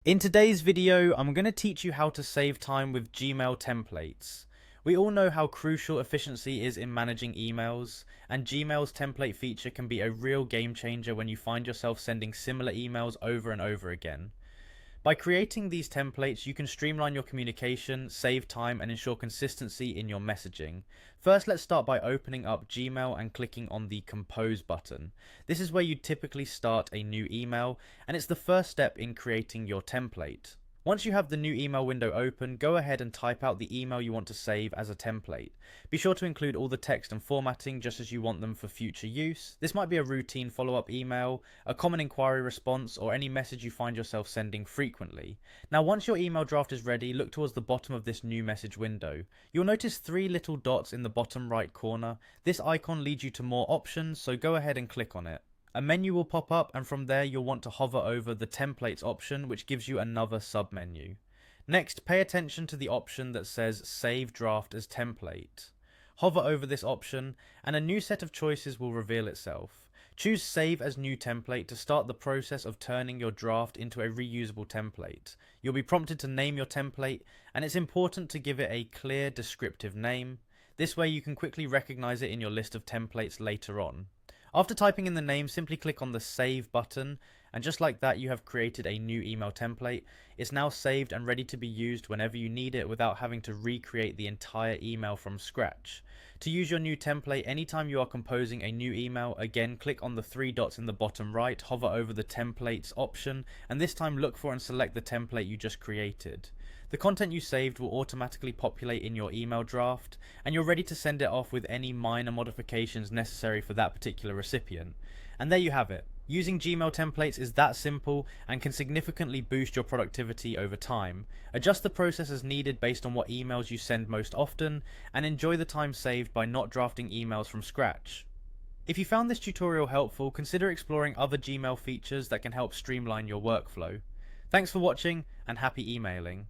In today's video, I'm going to teach you how to save time with Gmail templates. We all know how crucial efficiency is in managing emails, and Gmail's template feature can be a real game changer when you find yourself sending similar emails over and over again. By creating these templates, you can streamline your communication, save time, and ensure consistency in your messaging. First, let's start by opening up Gmail and clicking on the Compose button. This is where you typically start a new email, and it's the first step in creating your template. Once you have the new email window open, go ahead and type out the email you want to save as a template. Be sure to include all the text and formatting just as you want them for future use. This might be a routine follow-up email, a common inquiry response, or any message you find yourself sending frequently. Now, once your email draft is ready, look towards the bottom of this new message window. You'll notice three little dots in the bottom right corner. This icon leads you to more options, so go ahead and click on it. A menu will pop up, and from there you'll want to hover over the templates option, which gives you another submenu. Next, pay attention to the option that says Save Draft as Template. Hover over this option and a new set of choices will reveal itself. Choose Save as New Template to start the process of turning your draft into a reusable template. You'll be prompted to name your template, and it's important to give it a clear, descriptive name. This way you can quickly recognize it in your list of templates later on. After typing in the name, simply click on the Save button, and just like that you have created a new email template. It's now saved and ready to be used whenever you need it without having to recreate the entire email from scratch. To use your new template, anytime you are composing a new email, again click on the three dots in the bottom right, hover over the templates option, and this time look for and select the template you just created. The content you saved will automatically populate in your email draft, and you're ready to send it off with any minor modifications necessary for that particular recipient. And there you have it. Using Gmail templates is that simple and can significantly boost your productivity over time. Adjust the process as needed based on what emails you send most often, and enjoy the time saved by not drafting emails from scratch. If you found this tutorial helpful, consider exploring other Gmail features that can help streamline your workflow. Thanks for watching, and happy emailing.